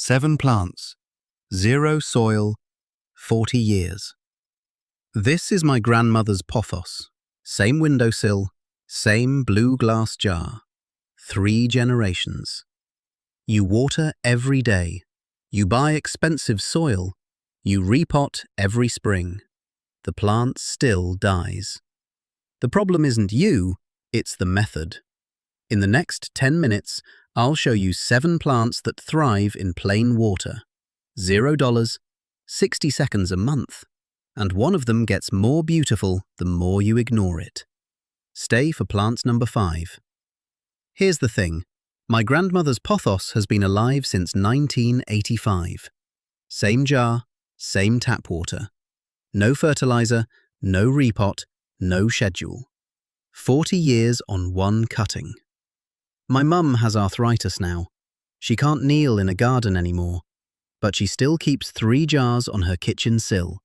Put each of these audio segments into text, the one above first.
7 plants, 0 soil, 40 years. This is my grandmother's pothos. Same windowsill, same blue glass jar. 3 generations. You water every day. You buy expensive soil. You repot every spring. The plant still dies. The problem isn't you, it's the method. In the next 10 minutes, I'll show you 7 plants that thrive in plain water. $0, 60 seconds a month. And one of them gets more beautiful the more you ignore it. Stay for plant number 5. Here's the thing. My grandmother's pothos has been alive since 1985. Same jar, same tap water. No fertilizer, no repot, no schedule. 40 years on one cutting. My mum has arthritis now. She can't kneel in a garden anymore, but she still keeps 3 jars on her kitchen sill.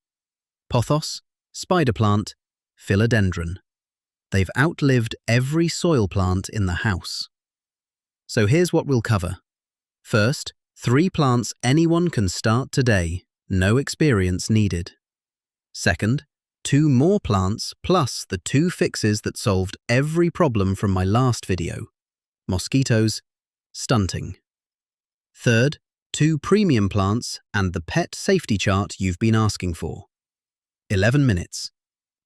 Pothos, spider plant, philodendron. They've outlived every soil plant in the house. So here's what we'll cover. First, 3 plants anyone can start today, no experience needed. Second, 2 more plants plus the 2 fixes that solved every problem from my last video. Mosquitoes, stunting. Third, 2 premium plants and the pet safety chart you've been asking for. 11 minutes.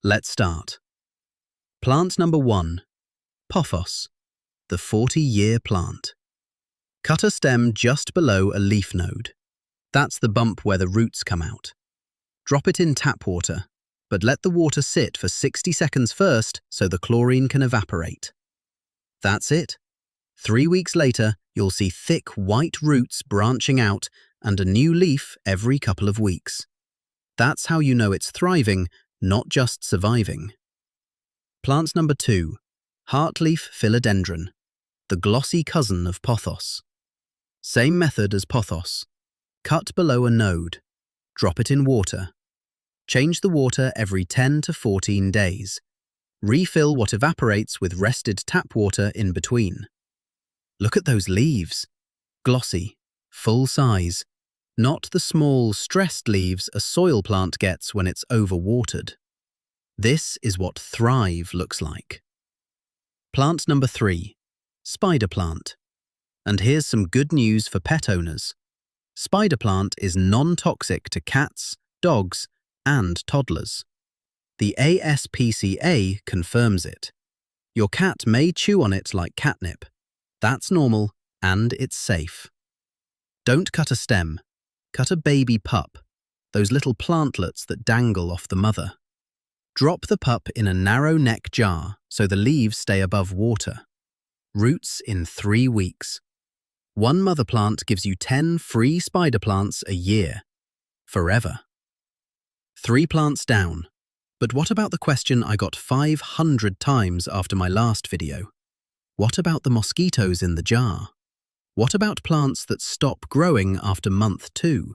Let's start. Plant number 1, Pothos, the 40-year plant. Cut a stem just below a leaf node. That's the bump where the roots come out. Drop it in tap water, but let the water sit for 60 seconds first so the chlorine can evaporate. That's it. 3 weeks later, you'll see thick white roots branching out and a new leaf every couple of weeks. That's how you know it's thriving, not just surviving. Plant number 2, Heartleaf Philodendron, the glossy cousin of Pothos. Same method as Pothos. Cut below a node. Drop it in water. Change the water every 10 to 14 days. Refill what evaporates with rested tap water in between. Look at those leaves. Glossy, full size. Not the small, stressed leaves a soil plant gets when it's overwatered. This is what thrive looks like. Plant number 3, spider plant. And here's some good news for pet owners. Spider plant is non-toxic to cats, dogs, and toddlers. The ASPCA confirms it. Your cat may chew on it like catnip. That's normal, and it's safe. Don't cut a stem. Cut a baby pup, those little plantlets that dangle off the mother. Drop the pup in a narrow neck jar so the leaves stay above water. Roots in 3 weeks. 1 mother plant gives you 10 free spider plants a year. Forever. 3 plants down. But what about the question I got 500 times after my last video? What about the mosquitoes in the jar? What about plants that stop growing after month 2?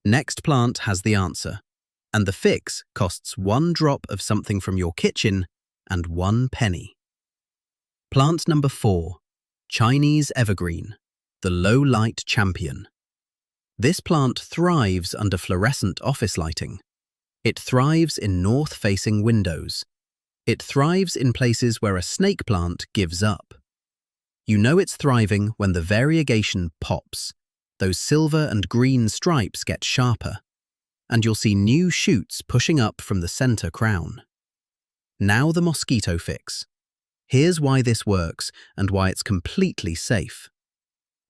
Next plant has the answer, and the fix costs 1 drop of something from your kitchen and 1 penny. Plant number 4, Chinese Evergreen, the low-light champion. This plant thrives under fluorescent office lighting. It thrives in north-facing windows. It thrives in places where a snake plant gives up. You know it's thriving when the variegation pops. Those silver and green stripes get sharper, and you'll see new shoots pushing up from the center crown. Now the mosquito fix. Here's why this works and why it's completely safe.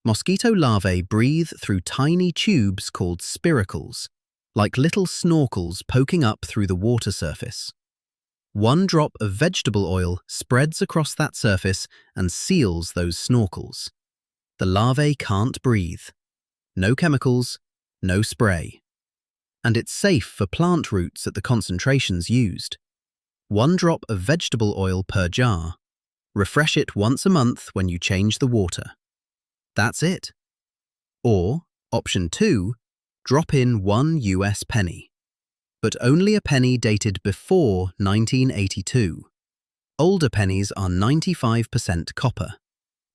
Mosquito larvae breathe through tiny tubes called spiracles, like little snorkels poking up through the water surface. 1 drop of vegetable oil spreads across that surface and seals those snorkels. The larvae can't breathe. No chemicals, no spray. And it's safe for plant roots at the concentrations used. 1 drop of vegetable oil per jar. Refresh it once a month when you change the water. That's it. Or, option 2, drop in 1 US penny. But only a penny dated before 1982. Older pennies are 95% copper.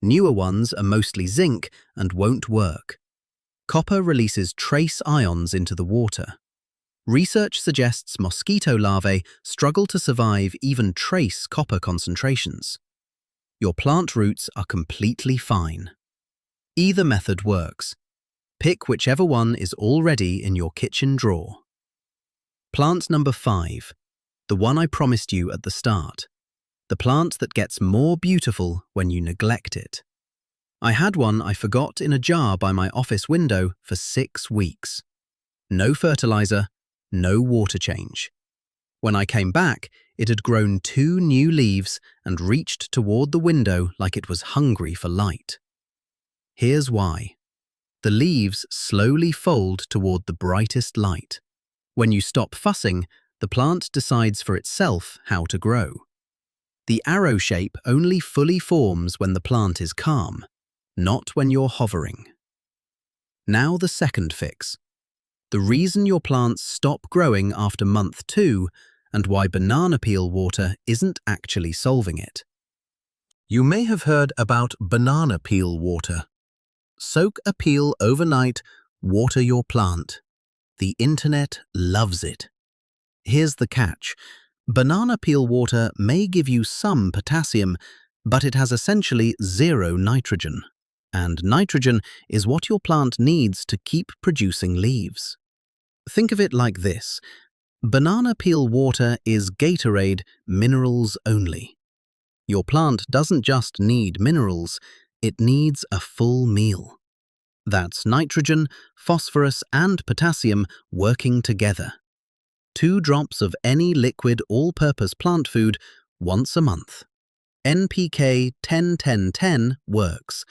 Newer ones are mostly zinc and won't work. Copper releases trace ions into the water. Research suggests mosquito larvae struggle to survive even trace copper concentrations. Your plant roots are completely fine. Either method works. Pick whichever one is already in your kitchen drawer. Plant number 5, the one I promised you at the start. The plant that gets more beautiful when you neglect it. I had one I forgot in a jar by my office window for 6 weeks. No fertilizer, no water change. When I came back, it had grown 2 new leaves and reached toward the window like it was hungry for light. Here's why. The leaves slowly fold toward the brightest light. When you stop fussing, the plant decides for itself how to grow. The arrow shape only fully forms when the plant is calm, not when you're hovering. Now the second fix. The reason your plants stop growing after month 2 and why banana peel water isn't actually solving it. You may have heard about banana peel water. Soak a peel overnight, water your plant. The internet loves it. Here's the catch. Banana peel water may give you some potassium, but it has essentially 0 nitrogen. And nitrogen is what your plant needs to keep producing leaves. Think of it like this. Banana peel water is Gatorade, minerals only. Your plant doesn't just need minerals, it needs a full meal. That's nitrogen, phosphorus, and potassium working together. 2 drops of any liquid all-purpose plant food once a month. NPK 10-10-10 works.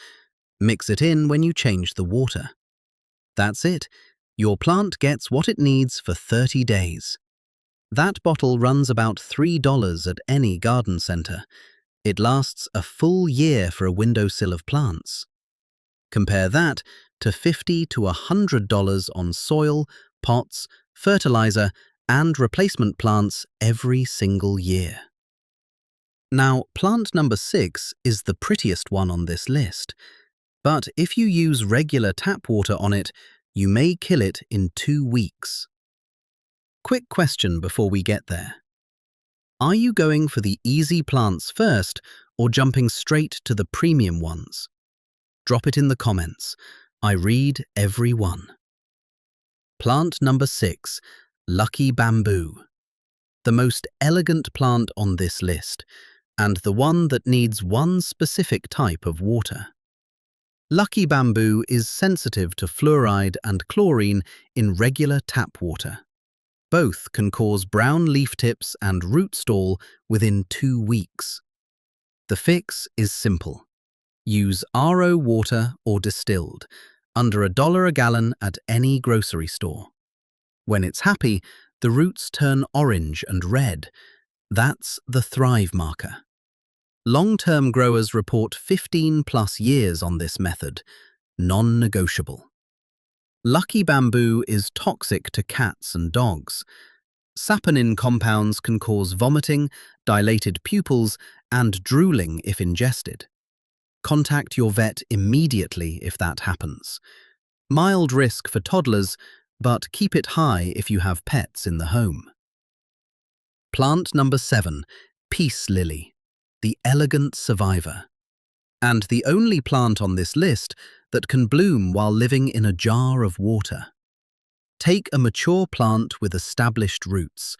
Mix it in when you change the water. That's it. Your plant gets what it needs for 30 days. That bottle runs about $3 at any garden center. It lasts a full year for a windowsill of plants. Compare that to $50 to $100 on soil, pots, fertilizer, and replacement plants every single year. Now, plant number 6 is the prettiest one on this list. But if you use regular tap water on it, you may kill it in 2 weeks. Quick question before we get there. Are you going for the easy plants first or jumping straight to the premium ones? Drop it in the comments. I read every one. Plant number 6, Lucky Bamboo. The most elegant plant on this list, and the one that needs one specific type of water. Lucky Bamboo is sensitive to fluoride and chlorine in regular tap water. Both can cause brown leaf tips and root stall within 2 weeks. The fix is simple. Use RO water or distilled, under $1 a gallon at any grocery store. When it's happy, the roots turn orange and red. That's the Thrive marker. Long-term growers report 15+ years on this method, non-negotiable. Lucky Bamboo is toxic to cats and dogs. Saponin compounds can cause vomiting, dilated pupils, and drooling if ingested. Contact your vet immediately if that happens. Mild risk for toddlers, but keep it high if you have pets in the home. Plant number 7, Peace Lily, the elegant survivor. And the only plant on this list that can bloom while living in a jar of water. Take a mature plant with established roots.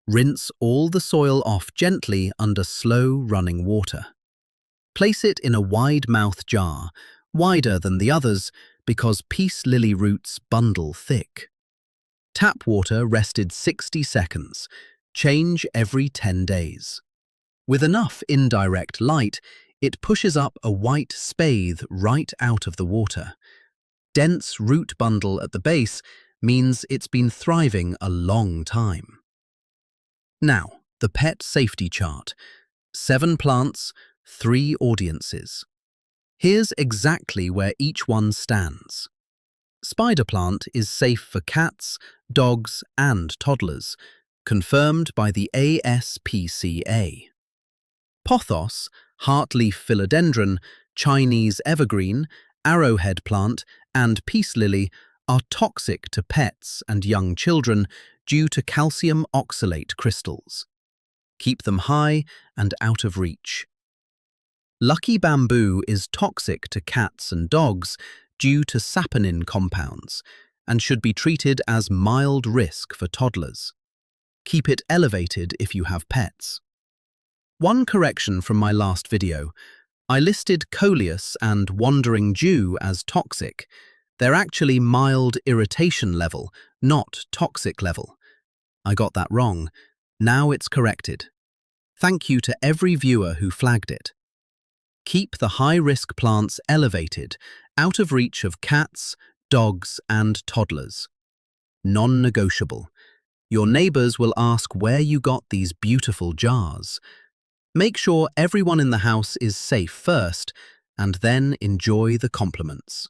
Rinse all the soil off gently under slow running water. Place it in a wide-mouth jar, wider than the others because peace lily roots bundle thick. Tap water rested 60 seconds. Change every 10 days. With enough indirect light, it pushes up a white spathe right out of the water. Dense root bundle at the base means it's been thriving a long time. Now, the pet safety chart. 7 plants, 3 audiences. Here's exactly where each one stands. Spider plant is safe for cats, dogs, and toddlers, confirmed by the ASPCA. Pothos, Heartleaf Philodendron, Chinese Evergreen, arrowhead plant, and peace lily are toxic to pets and young children due to calcium oxalate crystals. Keep them high and out of reach. Lucky bamboo is toxic to cats and dogs due to saponin compounds and should be treated as mild risk for toddlers. Keep it elevated if you have pets. One correction from my last video. I listed coleus and wandering dew as toxic. They're actually mild irritation level, not toxic level. I got that wrong. Now it's corrected. Thank you to every viewer who flagged it. Keep the high-risk plants elevated, out of reach of cats, dogs, and toddlers. Non-negotiable. Your neighbors will ask where you got these beautiful jars. Make sure everyone in the house is safe first, and then enjoy the compliments.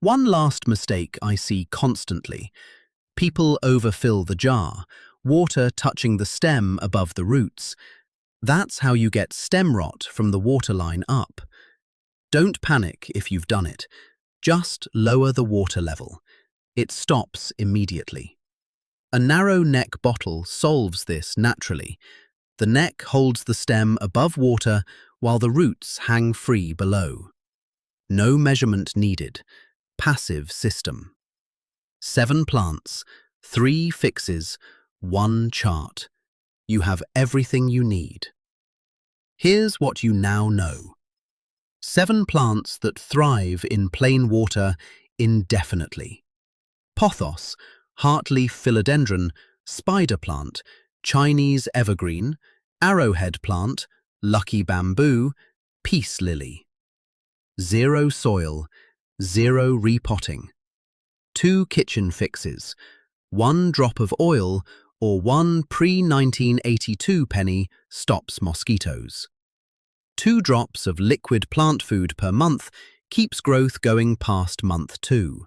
One last mistake I see constantly. People overfill the jar, water touching the stem above the roots. That's how you get stem rot from the waterline up. Don't panic if you've done it. Just lower the water level. It stops immediately. A narrow neck bottle solves this naturally. The neck holds the stem above water while the roots hang free below. No measurement needed. Passive system. 7 plants, 3 fixes, 1 chart. You have everything you need. Here's what you now know. 7 plants that thrive in plain water indefinitely. Pothos, Heartleaf Philodendron, spider plant, Chinese evergreen, arrowhead plant, lucky bamboo, peace lily. 0 soil, 0 repotting. 2 kitchen fixes, 1 drop of oil or 1 pre-1982 penny stops mosquitoes. 2 drops of liquid plant food per month keeps growth going past month 2.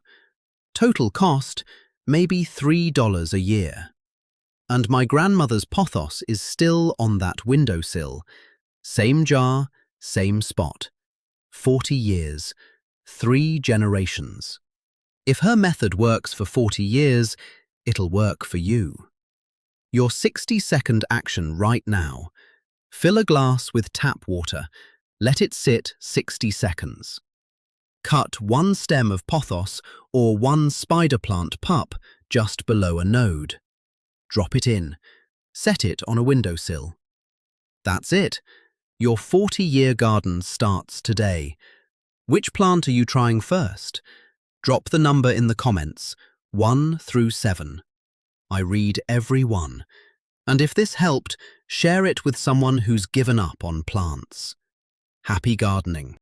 Total cost, maybe $3 a year. And my grandmother's pothos is still on that windowsill. Same jar, same spot. 40 years, 3 generations. If her method works for 40 years, it'll work for you. Your 60-second action right now. Fill a glass with tap water. Let it sit 60 seconds. Cut 1 stem of pothos or 1 spider plant pup just below a node. Drop it in. Set it on a windowsill. That's it. Your 40-year garden starts today. Which plant are you trying first? Drop the number in the comments, 1 through 7. I read every one. And if this helped, share it with someone who's given up on plants. Happy gardening.